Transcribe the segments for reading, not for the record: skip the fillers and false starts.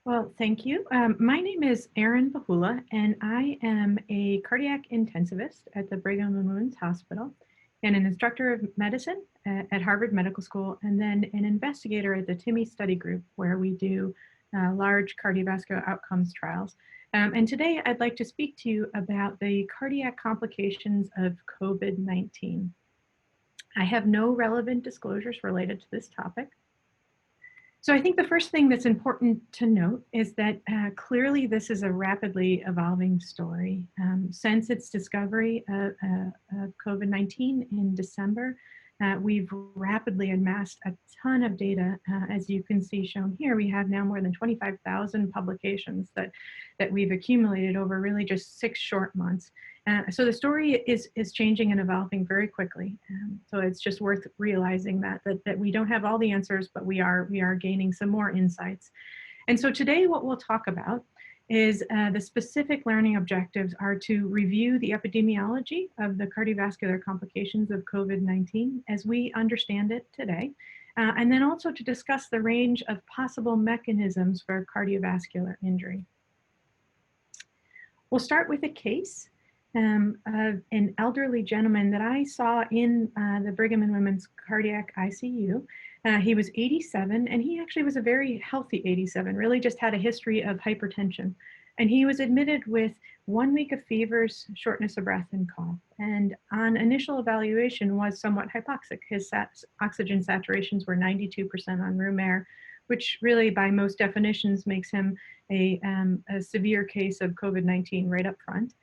Well, thank you. My name is Erin Bahula, and I am a cardiac intensivist at the Brigham and Women's Hospital and an instructor of medicine at Harvard Medical School, and then an investigator at the TIMI study group, where we do large cardiovascular outcomes trials. And today I'd like to speak to you about the cardiac complications of COVID-19. I have no relevant disclosures related to this topic. So I think the first thing that's important to note is that clearly this is a rapidly evolving story. Since its discovery of COVID-19 in December, we've rapidly amassed a ton of data. As you can see shown here, we have now more than 25,000 publications that we've accumulated over really just 6 short months. So the story is changing and evolving very quickly. So it's just worth realizing that we don't have all the answers, but we are gaining some more insights. And so today what we'll talk about is the specific learning objectives are to review the epidemiology of the cardiovascular complications of COVID-19 as we understand it today, and then also to discuss the range of possible mechanisms for cardiovascular injury. We'll start with a case of an elderly gentleman that I saw in the Brigham and Women's Cardiac ICU. He was 87, and he actually was a very healthy 87, really just had a history of hypertension. And he was admitted with 1 week of fevers, shortness of breath, and cough. And on initial evaluation was somewhat hypoxic. His oxygen saturations were 92% on room air, which really by most definitions makes him a severe case of COVID-19 right up front.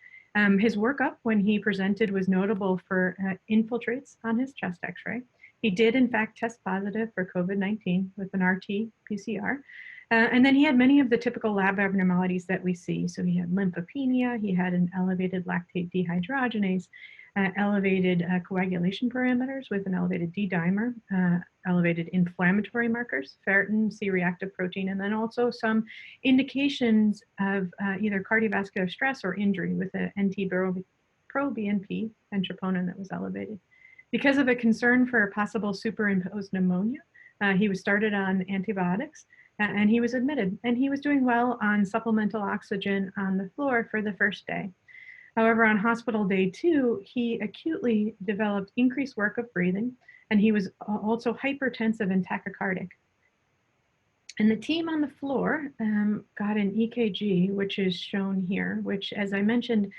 His workup when he presented was notable for infiltrates on his chest x-ray. He did in fact test positive for COVID-19 with an RT-PCR. And then he had many of the typical lab abnormalities that we see. So he had lymphopenia, he had an elevated lactate dehydrogenase, elevated coagulation parameters with an elevated D-dimer, elevated inflammatory markers, ferritin, C-reactive protein, and then also some indications of either cardiovascular stress or injury with an NT-proBNP and troponin that was elevated. Because of a concern for possible superimposed pneumonia, he was started on antibiotics and he was admitted, and he was doing well on supplemental oxygen on the floor for the first day. However, on hospital day 2, he acutely developed increased work of breathing, and he was also hypertensive and tachycardic. And the team on the floor got an EKG, which is shown here, which, as I mentioned,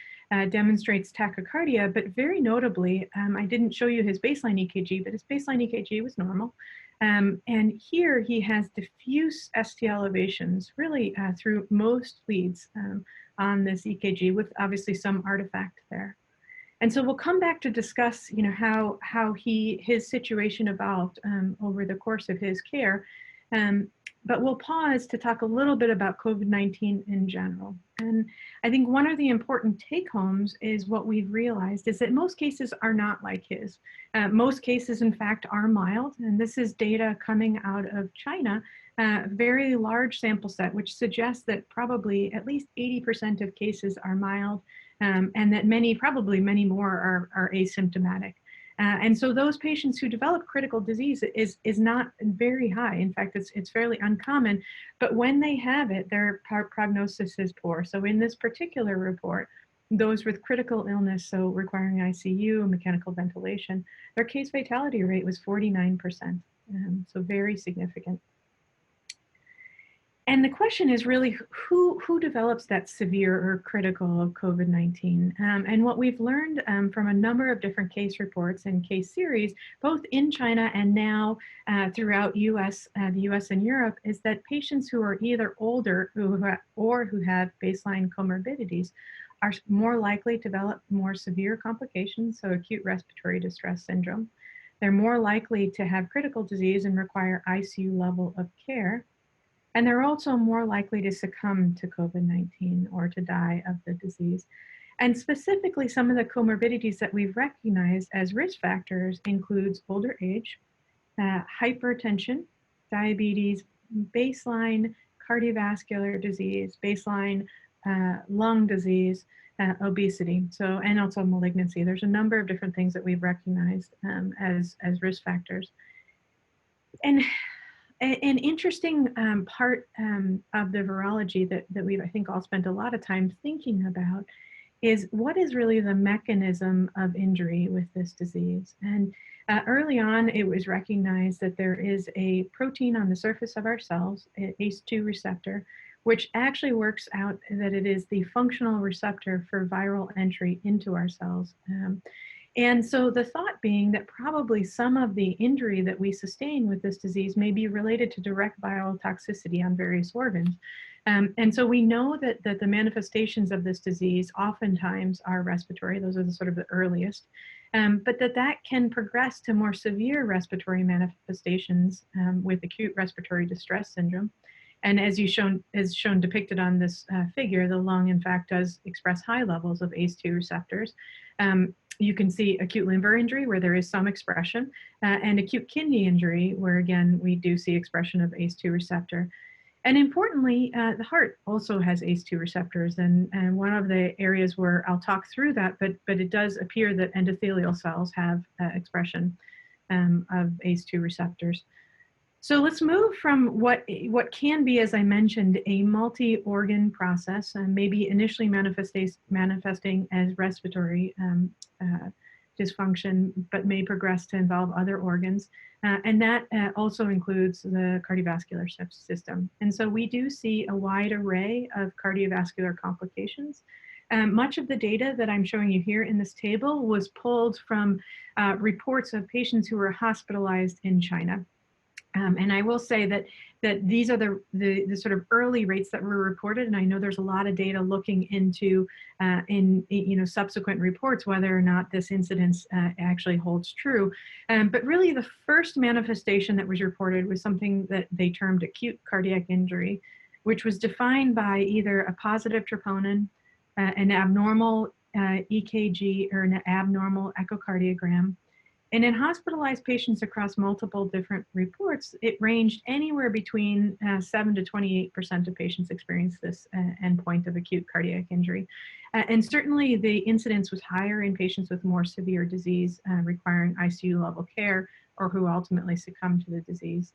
demonstrates tachycardia, but very notably, I didn't show you his baseline EKG, but his baseline EKG was normal. And here he has diffuse ST elevations, really through most leads on this EKG, with obviously some artifact there. And so we'll come back to discuss, how his situation evolved over the course of his care. But we'll pause to talk a little bit about COVID-19 in general. And I think one of the important take-homes is what we've realized is that most cases are not like his. Most cases, in fact, are mild. And this is data coming out of China, very large sample set, which suggests that probably at least 80% of cases are mild, and that probably many more are asymptomatic. And so those patients who develop critical disease is not very high. In fact, it's fairly uncommon, but when they have it, their prognosis is poor. So in this particular report, those with critical illness, so requiring ICU, mechanical ventilation, their case fatality rate was 49%, so very significant. And the question is really who develops that severe or critical of COVID-19? And what we've learned from a number of different case reports and case series, both in China and now throughout the US and Europe, is that patients who are either older or who have baseline comorbidities are more likely to develop more severe complications, so acute respiratory distress syndrome. They're more likely to have critical disease and require ICU level of care. And they're also more likely to succumb to COVID-19 or to die of the disease. And specifically, some of the comorbidities that we've recognized as risk factors includes older age, hypertension, diabetes, baseline cardiovascular disease, baseline lung disease, obesity, and also malignancy. There's a number of different things that we've recognized as risk factors. And An interesting part of the virology that we've, I think, all spent a lot of time thinking about is what is really the mechanism of injury with this disease. And early on, it was recognized that there is a protein on the surface of our cells, ACE2 receptor, which actually works out that it is the functional receptor for viral entry into our cells. And so the thought being that probably some of the injury that we sustain with this disease may be related to direct viral toxicity on various organs. And so we know that the manifestations of this disease oftentimes are respiratory. Those are the sort of the earliest. But that can progress to more severe respiratory manifestations with acute respiratory distress syndrome. And as shown depicted on this figure, the lung in fact does express high levels of ACE2 receptors. You can see acute liver injury where there is some expression, and acute kidney injury where again we do see expression of ACE2 receptor. And importantly, the heart also has ACE2 receptors, and one of the areas where I'll talk through that, but it does appear that endothelial cells have expression of ACE2 receptors. So let's move from what can be, as I mentioned, a multi-organ process, maybe initially manifesting as respiratory dysfunction, but may progress to involve other organs. And that also includes the cardiovascular system. And so we do see a wide array of cardiovascular complications. Much of the data that I'm showing you here in this table was pulled from reports of patients who were hospitalized in China. And I will say that these are the sort of early rates that were reported, and I know there's a lot of data looking into in subsequent reports whether or not this incidence actually holds true. But really, the first manifestation that was reported was something that they termed acute cardiac injury, which was defined by either a positive troponin, an abnormal EKG, or an abnormal echocardiogram. And in hospitalized patients across multiple different reports, it ranged anywhere between 7 to 28% of patients experienced this endpoint of acute cardiac injury. And certainly the incidence was higher in patients with more severe disease requiring ICU level care or who ultimately succumbed to the disease.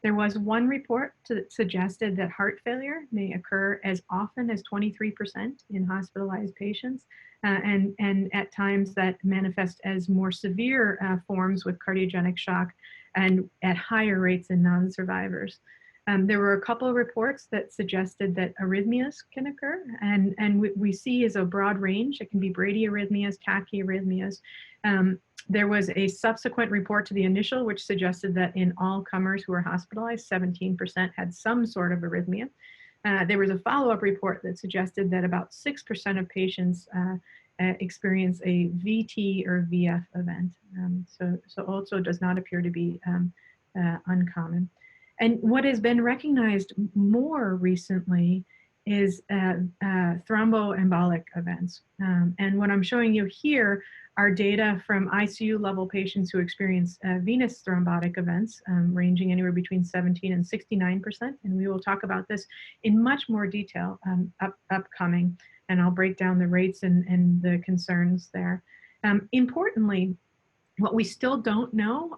There was one report that suggested that heart failure may occur as often as 23% in hospitalized patients, and at times that manifest as more severe forms with cardiogenic shock and at higher rates in non-survivors. There were a couple of reports that suggested that arrhythmias can occur, and we see as a broad range. It can be bradyarrhythmias, tachyarrhythmias. There was a subsequent report to the initial, which suggested that in all comers who were hospitalized, 17% had some sort of arrhythmia. There was a follow-up report that suggested that about 6% of patients experience a VT or VF event. So also does not appear to be uncommon. And what has been recognized more recently is thromboembolic events. And what I'm showing you here are data from ICU level patients who experience venous thrombotic events ranging anywhere between 17 and 69%. And we will talk about this in much more detail upcoming. And I'll break down the rates and the concerns there. Importantly, what we still don't know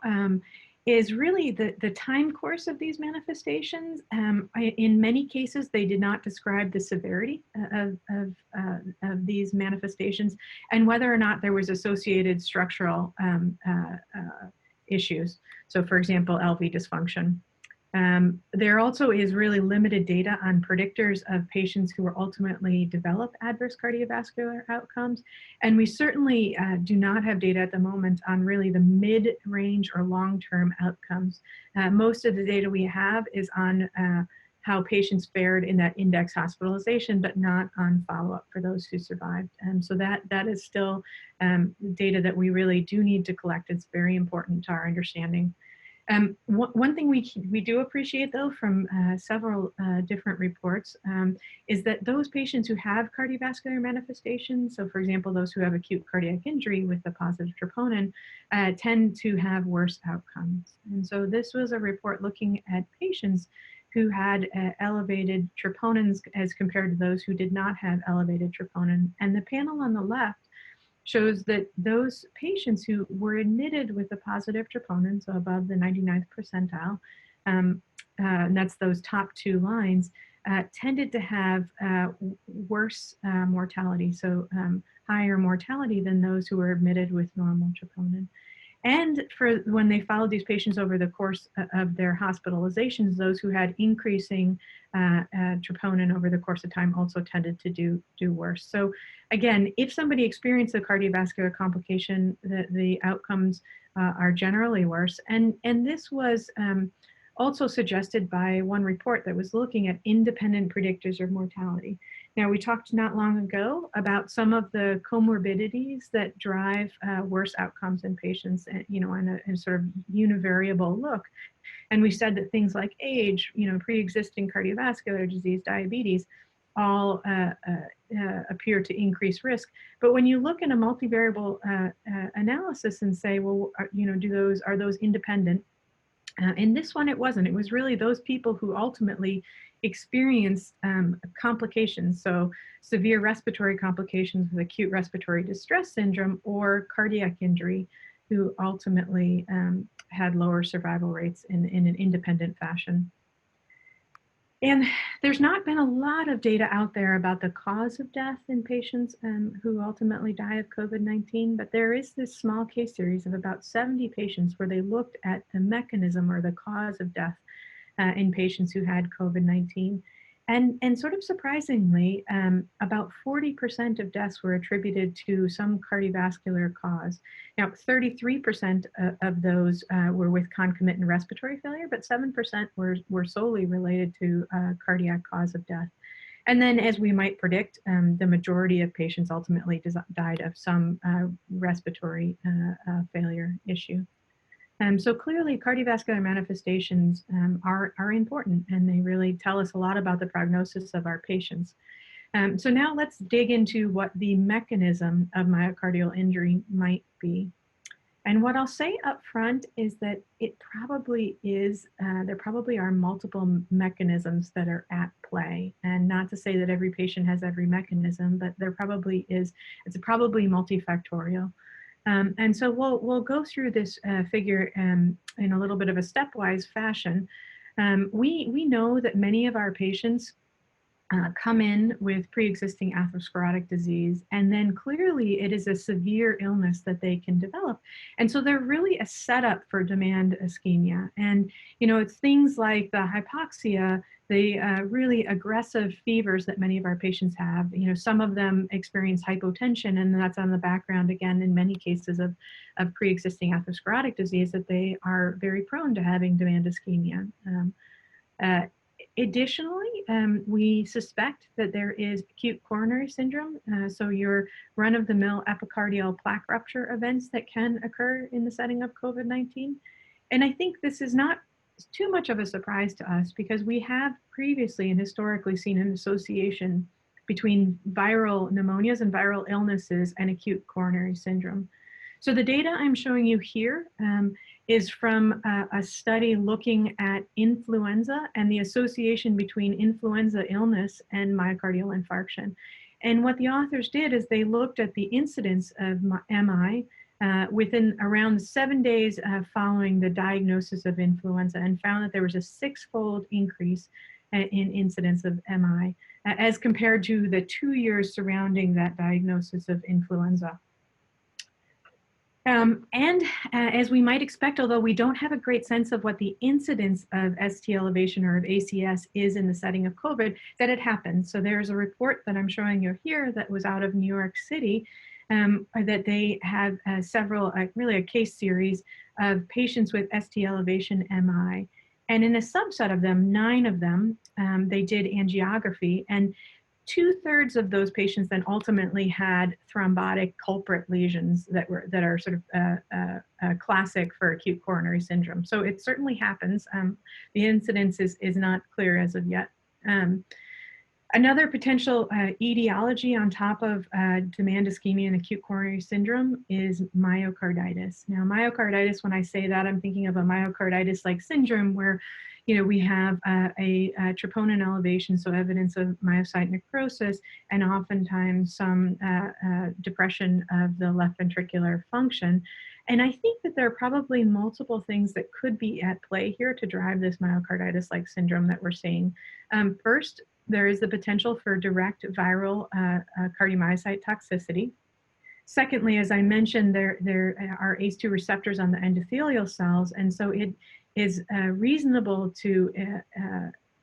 is really the time course of these manifestations. In many cases, they did not describe the severity of these manifestations and whether or not there was associated structural issues. So for example, LV dysfunction. There also is really limited data on predictors of patients who will ultimately develop adverse cardiovascular outcomes. And we certainly do not have data at the moment on really the mid-range or long-term outcomes. Most of the data we have is on how patients fared in that index hospitalization, but not on follow-up for those who survived. So that is still data that we really do need to collect. It's very important to our understanding. One thing we do appreciate, though, from several different reports is that those patients who have cardiovascular manifestations, so for example, those who have acute cardiac injury with a positive troponin, tend to have worse outcomes. And so this was a report looking at patients who had elevated troponins as compared to those who did not have elevated troponin. And the panel on the left shows that those patients who were admitted with a positive troponin, so above the 99th percentile, and that's those top two lines, tended to have worse mortality, so higher mortality than those who were admitted with normal troponin. And for when they followed these patients over the course of their hospitalizations, those who had increasing troponin over the course of time also tended to do worse. So again, if somebody experienced a cardiovascular complication, the outcomes are generally worse. And this was also suggested by one report that was looking at independent predictors of mortality. Now, we talked not long ago about some of the comorbidities that drive worse outcomes in patients, on a sort of univariable look. And we said that things like age, pre-existing cardiovascular disease, diabetes, all appear to increase risk. But when you look at a multivariable analysis and say, well, are those independent? In this one, it wasn't. It was really those people who ultimately experienced complications, so severe respiratory complications with acute respiratory distress syndrome or cardiac injury, who ultimately had lower survival rates in an independent fashion. And there's not been a lot of data out there about the cause of death in patients who ultimately die of COVID-19, but there is this small case series of about 70 patients where they looked at the mechanism or the cause of death in patients who had COVID-19. And sort of surprisingly, about 40% of deaths were attributed to some cardiovascular cause. Now, 33% of those were with concomitant respiratory failure, but 7% were solely related to cardiac cause of death. And then, as we might predict, the majority of patients ultimately died of some respiratory failure issue. So clearly, cardiovascular manifestations are important, and they really tell us a lot about the prognosis of our patients. So now let's dig into what the mechanism of myocardial injury might be. And what I'll say up front is that it probably is, there probably are multiple mechanisms that are at play. And not to say that every patient has every mechanism, but there probably is, it's probably multifactorial. And so we'll go through this figure in a little bit of a stepwise fashion. We know that many of our patients come in with pre-existing atherosclerotic disease, and then clearly it is a severe illness that they can develop. And so they're really a setup for demand ischemia. And, it's things like the hypoxia, the really aggressive fevers that many of our patients have. Some of them experience hypotension, and that's on the background, again, in many cases of pre-existing atherosclerotic disease, that they are very prone to having demand ischemia. Additionally, we suspect that there is acute coronary syndrome, so your run-of-the-mill epicardial plaque rupture events that can occur in the setting of COVID-19. And I think this is not too much of a surprise to us because we have previously and historically seen an association between viral pneumonias and viral illnesses and acute coronary syndrome. So the data I'm showing you here is from a study looking at influenza and the association between influenza illness and myocardial infarction. And what the authors did is they looked at the incidence of MI within around 7 days following the diagnosis of influenza, and found that there was a 6-fold increase in incidence of MI as compared to the 2 years surrounding that diagnosis of influenza. As we might expect, although we don't have a great sense of what the incidence of ST elevation or of ACS is in the setting of COVID, that it happens. So there's a report that I'm showing you here that was out of New York City, that they have several, really a case series of patients with ST elevation MI. And in a subset of them, 9 of them, they did angiography, and 2/3 of those patients then ultimately had thrombotic culprit lesions that are sort of classic for acute coronary syndrome. So it certainly happens. The incidence is not clear as of yet. Another potential etiology on top of demand ischemia and acute coronary syndrome is myocarditis. Now, myocarditis, when I say that, I'm thinking of a myocarditis-like syndrome where we have a troponin elevation, so evidence of myocyte necrosis, and oftentimes some depression of the left ventricular function. And I think that there are probably multiple things that could be at play here to drive this myocarditis-like syndrome that we're seeing. First, there is the potential for direct viral cardiomyocyte toxicity. Secondly, as I mentioned, there are ACE2 receptors on the endothelial cells, and so it is reasonable to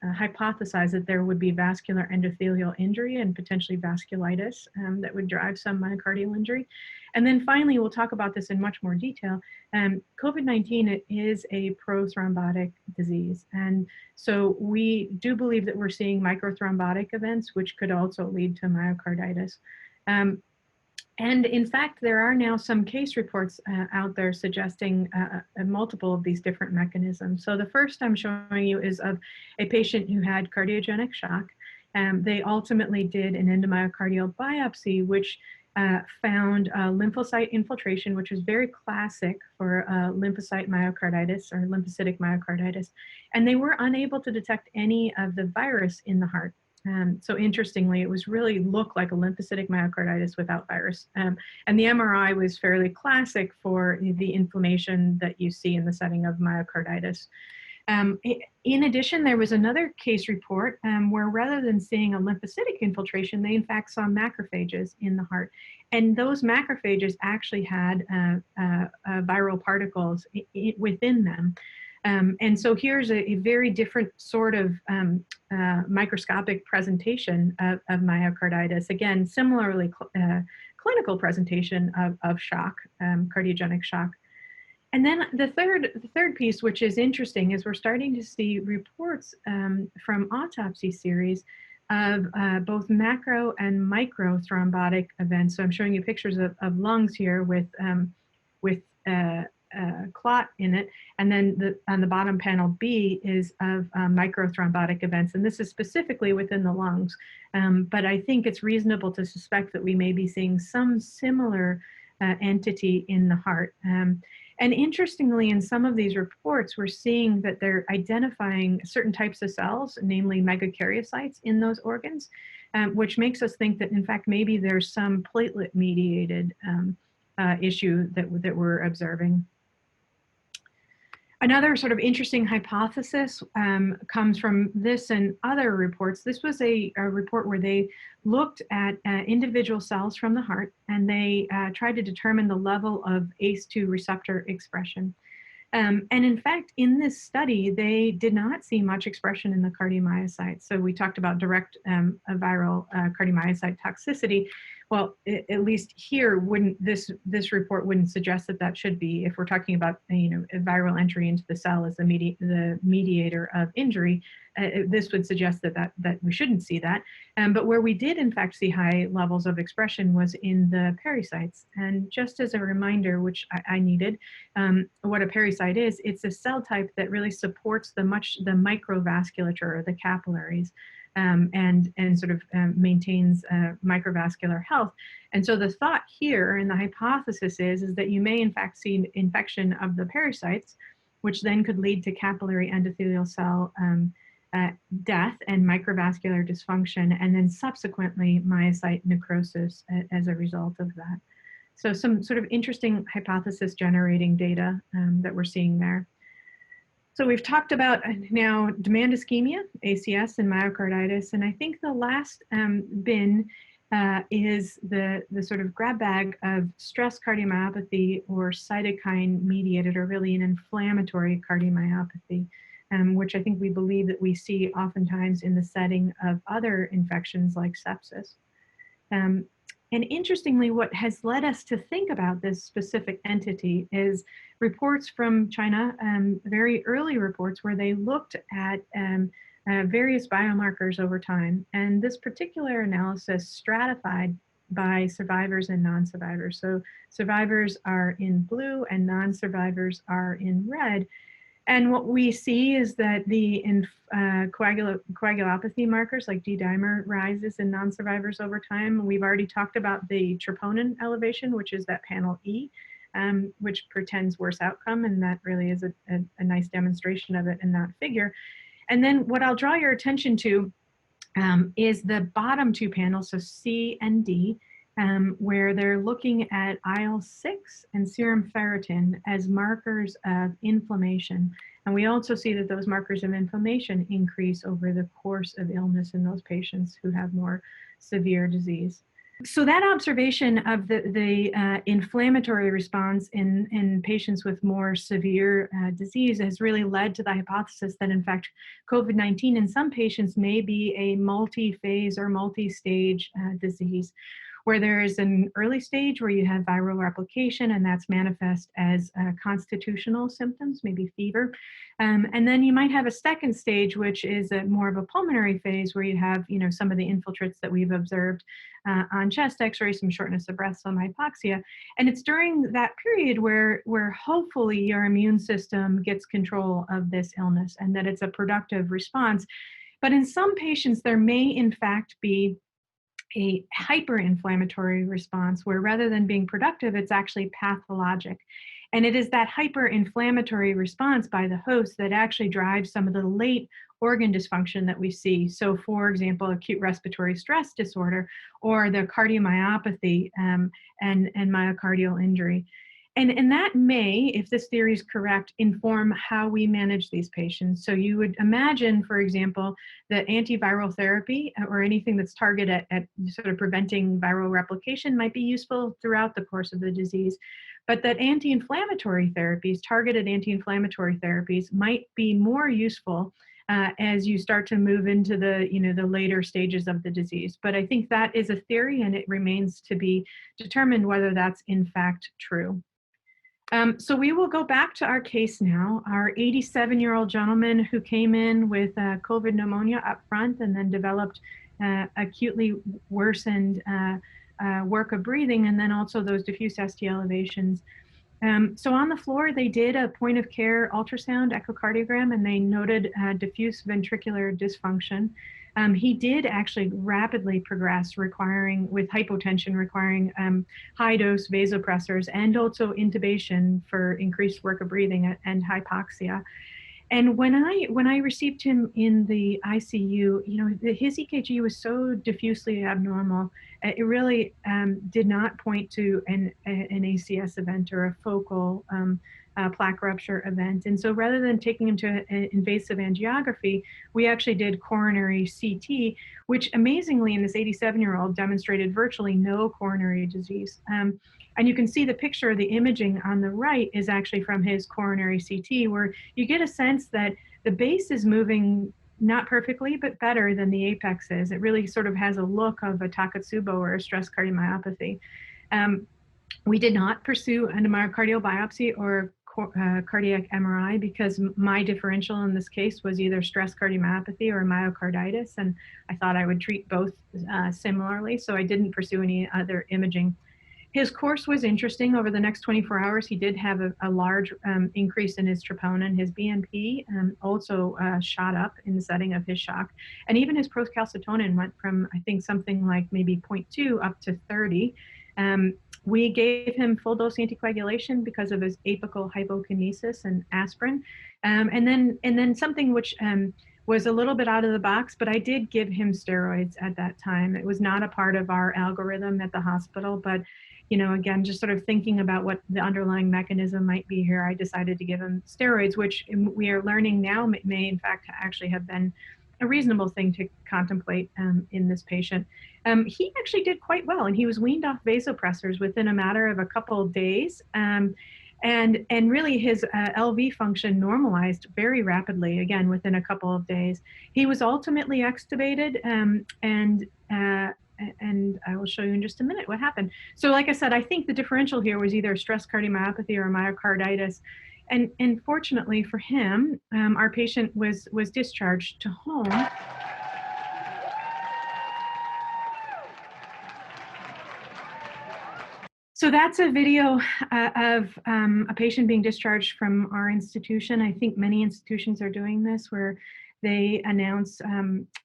hypothesize that there would be vascular endothelial injury and potentially vasculitis that would drive some myocardial injury. And then finally, we'll talk about this in much more detail. COVID-19 is a prothrombotic disease. And so we do believe that we're seeing microthrombotic events, which could also lead to myocarditis. And in fact, there are now some case reports out there suggesting multiple of these different mechanisms. So the first I'm showing you is of a patient who had cardiogenic shock. They ultimately did an endomyocardial biopsy, which found lymphocyte infiltration, which is very classic for lymphocyte myocarditis or lymphocytic myocarditis. And they were unable to detect any of the virus in the heart. So interestingly, it was really looked like a lymphocytic myocarditis without virus. And the MRI was fairly classic for the inflammation that you see in the setting of myocarditis. In addition, there was another case report where rather than seeing a lymphocytic infiltration, they in fact saw macrophages in the heart. And those macrophages actually had viral particles within them. And so here's a very different sort of microscopic presentation of myocarditis. Again, similarly clinical presentation of shock, cardiogenic shock. And then the third piece, which is interesting, is we're starting to see reports from autopsy series of both macro and micro thrombotic events. So I'm showing you pictures of lungs here with clot in it, and then on the bottom panel B is of microthrombotic events, and this is specifically within the lungs. But I think it's reasonable to suspect that we may be seeing some similar entity in the heart. And interestingly, in some of these reports, we're seeing that they're identifying certain types of cells, namely megakaryocytes in those organs, which makes us think that, in fact, maybe there's some platelet-mediated issue that we're observing. Another sort of interesting hypothesis comes from this and other reports. This was a report where they looked at individual cells from the heart, and they tried to determine the level of ACE2 receptor expression. And in fact, in this study, they did not see much expression in the cardiomyocytes. So we talked about direct viral cardiomyocyte toxicity. Well, at least here, this report wouldn't suggest that that should be, if we're talking about a viral entry into the cell as the mediator of injury. This would suggest that we shouldn't see that. But where we did in fact see high levels of expression was in the pericytes. And just as a reminder, which I needed, what a pericyte is, it's a cell type that really supports the microvasculature, or the capillaries. And sort of maintains microvascular health. And so the thought here and the hypothesis is that you may in fact see infection of the pericytes, which then could lead to capillary endothelial cell death and microvascular dysfunction, and then subsequently myocyte necrosis as a result of that. So some sort of interesting hypothesis generating data that we're seeing there. So we've talked about now demand ischemia, ACS, and myocarditis, and I think the last bin is the sort of grab bag of stress cardiomyopathy, or cytokine mediated, or really an inflammatory cardiomyopathy, which I think we believe that we see oftentimes in the setting of other infections like sepsis. And interestingly, what has led us to think about this specific entity is reports from China, very early reports where they looked at various biomarkers over time. And this particular analysis stratified by survivors and non-survivors. So survivors are in blue and non-survivors are in red. And what we see is that the coagulopathy markers like D-dimer rises in non-survivors over time. We've already talked about the troponin elevation, which is that panel E, which portends worse outcome, and that really is a nice demonstration of it in that figure. And then what I'll draw your attention to is the bottom two panels, so C and D. where they're looking at IL-6 and serum ferritin as markers of inflammation. And we also see that those markers of inflammation increase over the course of illness in those patients who have more severe disease. So that observation of the inflammatory response in patients with more severe disease has really led to the hypothesis that, in fact, COVID-19 in some patients may be a multi-phase or multi-stage disease, where there is an early stage where you have viral replication, and that's manifest as constitutional symptoms, maybe fever. And then you might have a second stage, which is more of a pulmonary phase, where you have, some of the infiltrates that we've observed on chest x-ray, some shortness of breath, some hypoxia. And it's during that period where hopefully your immune system gets control of this illness and that it's a productive response. But in some patients, there may in fact be a hyperinflammatory response where rather than being productive, it's actually pathologic. And it is that hyperinflammatory response by the host that actually drives some of the late organ dysfunction that we see. So for example, acute respiratory stress disorder or the cardiomyopathy and myocardial injury. And that may, if this theory is correct, inform how we manage these patients. So you would imagine, for example, that antiviral therapy or anything that's targeted at sort of preventing viral replication might be useful throughout the course of the disease, but that anti-inflammatory therapies, targeted anti-inflammatory therapies, might be more useful as you start to move into the later stages of the disease. But I think that is a theory, and it remains to be determined whether that's in fact true. So we will go back to our case now. Our 87-year-old gentleman who came in with COVID pneumonia up front and then developed acutely worsened work of breathing, and then also those diffuse ST elevations. So on the floor, they did a point of care ultrasound echocardiogram, and they noted diffuse ventricular dysfunction. He did actually rapidly progress, with hypotension, requiring high dose vasopressors and also intubation for increased work of breathing and hypoxia. And when I received him in the ICU, his EKG was so diffusely abnormal, it really did not point to an ACS event or a focal plaque rupture event. And so rather than taking him to an invasive angiography, we actually did coronary CT, which amazingly in this 87-year-old demonstrated virtually no coronary disease. And you can see the picture of the imaging on the right is actually from his coronary CT, where you get a sense that the base is moving not perfectly, but better than the apex is. It really sort of has a look of a Takotsubo or a stress cardiomyopathy. We did not pursue a myocardial biopsy or cardiac MRI because my differential in this case was either stress cardiomyopathy or myocarditis, and I thought I would treat both similarly, so I didn't pursue any other imaging. His course was interesting. Over the next 24 hours, he did have a large increase in his troponin. His BNP also shot up in the setting of his shock. And even his procalcitonin went from, I think, something like maybe 0.2 up to 30. We gave him full dose anticoagulation because of his apical hypokinesis and aspirin. And then something which was a little bit out of the box, but I did give him steroids at that time. It was not a part of our algorithm at the hospital, but again, just sort of thinking about what the underlying mechanism might be here, I decided to give him steroids, which we are learning now may in fact actually have been a reasonable thing to contemplate in this patient. He actually did quite well, and he was weaned off vasopressors within a matter of a couple of days. And really his LV function normalized very rapidly, again, within a couple of days. He was ultimately extubated, and I will show you in just a minute what happened. So like I said, I think the differential here was either stress cardiomyopathy or myocarditis. And fortunately for him, our patient was discharged to home. So that's a video of a patient being discharged from our institution. I think many institutions are doing this, where they announce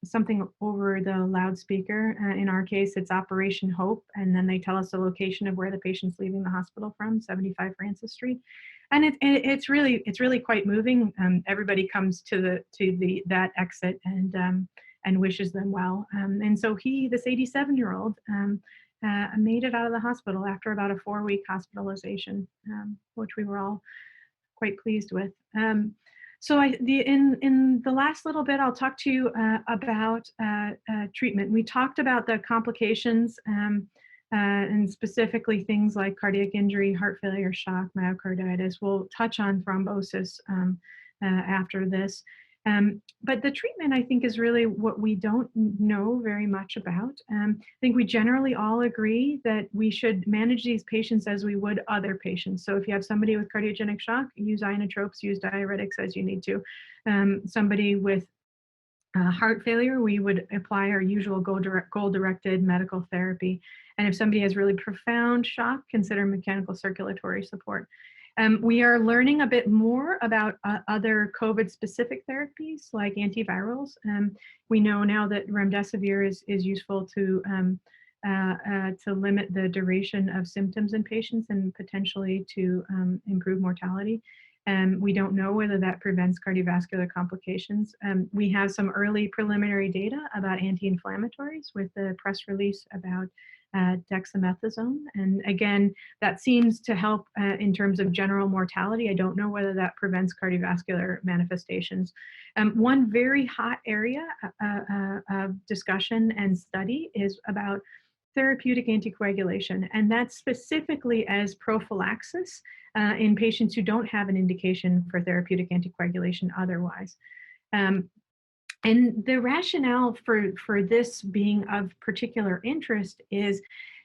something over the loudspeaker. In our case, it's Operation Hope, and then they tell us the location of where the patient's leaving the hospital from, 75 Francis Street. And it's really quite moving. Everybody comes to that exit and wishes them well. And so this 87-year-old made it out of the hospital after about a 4-week hospitalization, which we were all quite pleased with. So in the last little bit, I'll talk to you about treatment. We talked about the complications and specifically things like cardiac injury, heart failure, shock, myocarditis. We'll touch on thrombosis after this. But the treatment, I think, is really what we don't know very much about. I think we generally all agree that we should manage these patients as we would other patients. So if you have somebody with cardiogenic shock, use inotropes, use diuretics as you need to. Somebody with heart failure, we would apply our usual goal-directed medical therapy. And if somebody has really profound shock, consider mechanical circulatory support. We are learning a bit more about other COVID-specific therapies like antivirals. We know now that remdesivir is useful to limit the duration of symptoms in patients and potentially to improve mortality. We don't know whether that prevents cardiovascular complications. We have some early preliminary data about anti-inflammatories with the press release about dexamethasone. And again, that seems to help in terms of general mortality. I don't know whether that prevents cardiovascular manifestations. One very hot area of discussion and study is about therapeutic anticoagulation, and that's specifically as prophylaxis in patients who don't have an indication for therapeutic anticoagulation otherwise. And the rationale for this being of particular interest is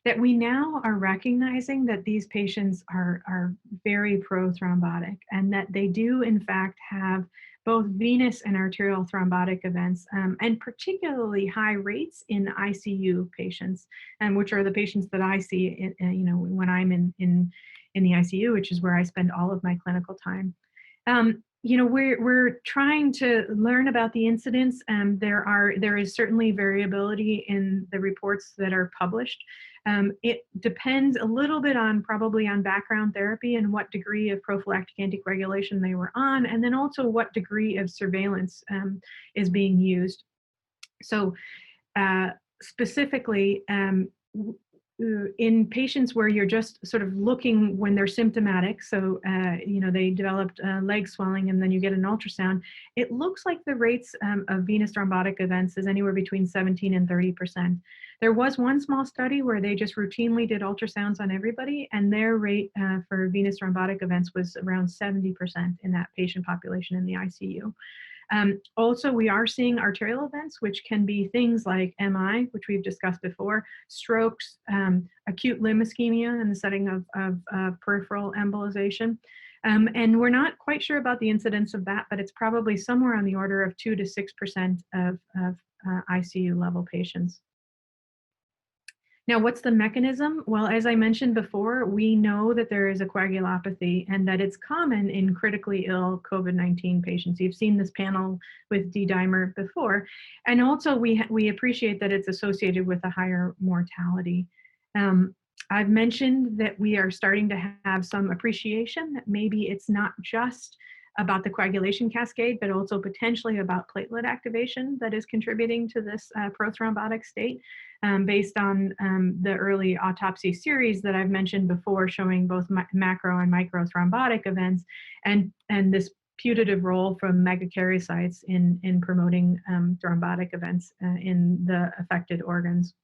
that we now are recognizing that these patients are very prothrombotic and that they do in fact have both venous and arterial thrombotic events, and particularly high rates in ICU patients, which are the patients that I see when I'm in the ICU, which is where I spend all of my clinical time. We're trying to learn about the incidence. There is certainly variability in the reports that are published. It depends a little bit probably on background therapy and what degree of prophylactic anticoagulation they were on, and then also what degree of surveillance is being used. So specifically, in patients where you're just sort of looking when they're symptomatic, so they developed leg swelling and then you get an ultrasound, it looks like the rates of venous thrombotic events is anywhere between 17 and 30%. There was one small study where they just routinely did ultrasounds on everybody, and their rate for venous thrombotic events was around 70% in that patient population in the ICU. Also, we are seeing arterial events, which can be things like MI, which we've discussed before, strokes, acute limb ischemia in the setting of peripheral embolization. And we're not quite sure about the incidence of that, but it's probably somewhere on the order of 2 to 6% of ICU level patients. Now, what's the mechanism? Well, as I mentioned before, we know that there is a coagulopathy and that it's common in critically ill COVID-19 patients. You've seen this panel with D-dimer before. And also we appreciate that it's associated with a higher mortality. I've mentioned that we are starting to have some appreciation that maybe it's not just about the coagulation cascade, but also potentially about platelet activation that is contributing to this prothrombotic state, based on the early autopsy series that I've mentioned before, showing both macro and micro thrombotic events, and this putative role from megakaryocytes in promoting thrombotic events in the affected organs.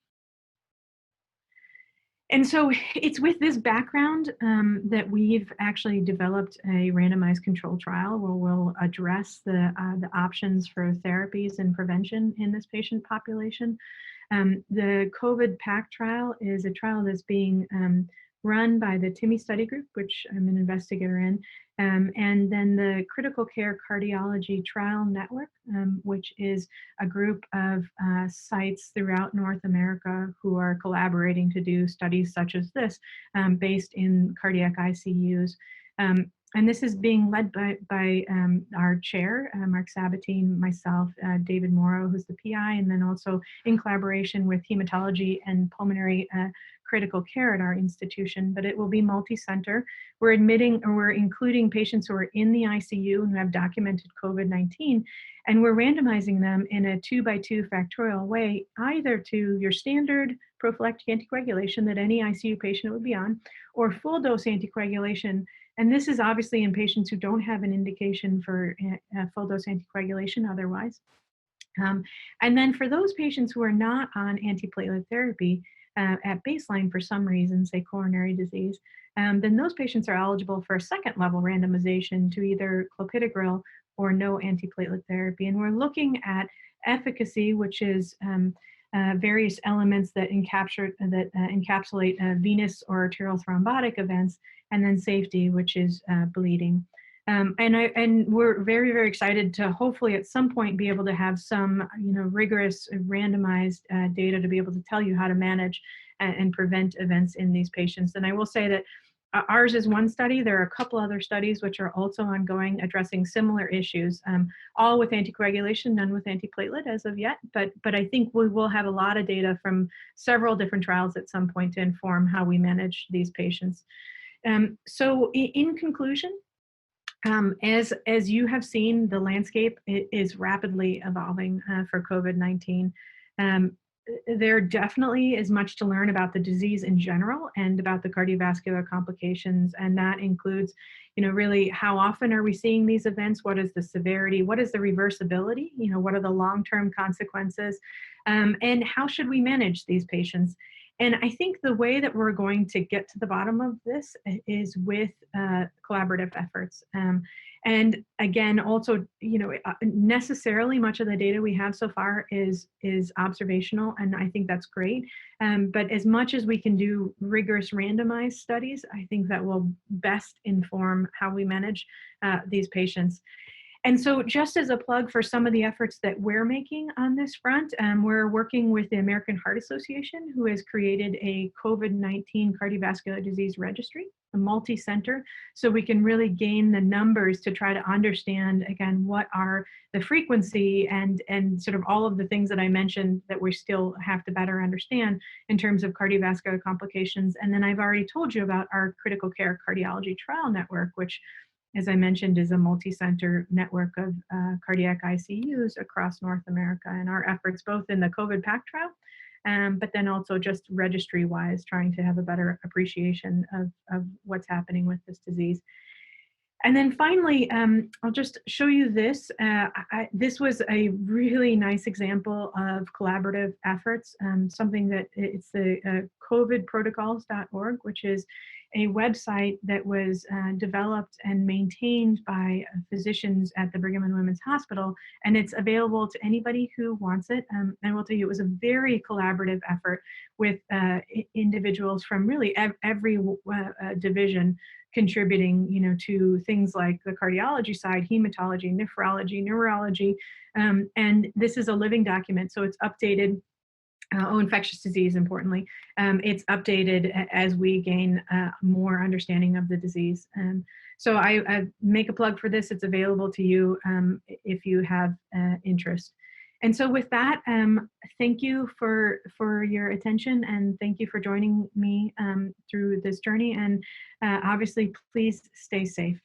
And so it's with this background that we've actually developed a randomized control trial where we'll address the options for therapies and prevention in this patient population. The COVID PAC trial is a trial that's being run by the TIMI study group, which I'm an investigator in, and then the Critical Care Cardiology Trial Network, which is a group of sites throughout North America who are collaborating to do studies such as this, based in cardiac ICUs. And this is being led by our chair, Mark Sabatine, myself, David Morrow, who's the PI, and then also in collaboration with hematology and pulmonary critical care at our institution. But it will be multi-center. We're including patients who are in the ICU and who have documented COVID-19, and we're randomizing them in a 2-by-2 factorial way, either to your standard prophylactic anticoagulation that any ICU patient would be on, or full dose anticoagulation. And this is obviously in patients who don't have an indication for full dose anticoagulation otherwise. And then for those patients who are not on antiplatelet therapy at baseline for some reason, say coronary disease, then those patients are eligible for a second level randomization to either clopidogrel or no antiplatelet therapy. And we're looking at efficacy, which is various elements that encapsulate venous or arterial thrombotic events, and then safety, which is bleeding. And we're very, very excited to hopefully at some point be able to have some, rigorous randomized data to be able to tell you how to manage and prevent events in these patients. And I will say that ours is one study. There are a couple other studies which are also ongoing addressing similar issues, all with anticoagulation, none with antiplatelet as of yet. But I think we will have a lot of data from several different trials at some point to inform how we manage these patients. So in conclusion, as you have seen, the landscape is rapidly evolving for COVID-19. There definitely is much to learn about the disease in general and about the cardiovascular complications, and that includes, really how often are we seeing these events? What is the severity? What is the reversibility? What are the long-term consequences? And how should we manage these patients? And I think the way that we're going to get to the bottom of this is with collaborative efforts. And again, also, necessarily much of the data we have so far is observational, and I think that's great. But as much as we can do rigorous randomized studies, I think that will best inform how we manage these patients. And so just as a plug for some of the efforts that we're making on this front, we're working with the American Heart Association, who has created a COVID-19 cardiovascular disease registry, a multi-center, so we can really gain the numbers to try to understand, again, what are the frequency and sort of all of the things that I mentioned that we still have to better understand in terms of cardiovascular complications. And then I've already told you about our critical care cardiology trial network, which, as I mentioned, is a multi-center network of cardiac ICUs across North America, and our efforts both in the COVID PAC trial, but then also just registry-wise, trying to have a better appreciation of what's happening with this disease. And then finally, I'll just show you this. This was a really nice example of collaborative efforts, something that it's the covidprotocols.org, which is a website that was developed and maintained by physicians at the Brigham and Women's Hospital, and it's available to anybody who wants it. And I will tell you, it was a very collaborative effort with individuals from really every division contributing, to things like the cardiology side, hematology, nephrology, neurology, and this is a living document, so it's updated. Infectious disease, importantly. It's updated as we gain more understanding of the disease. So I make a plug for this. It's available to you if you have interest. And so with that, thank you for your attention, and thank you for joining me through this journey. And obviously, please stay safe.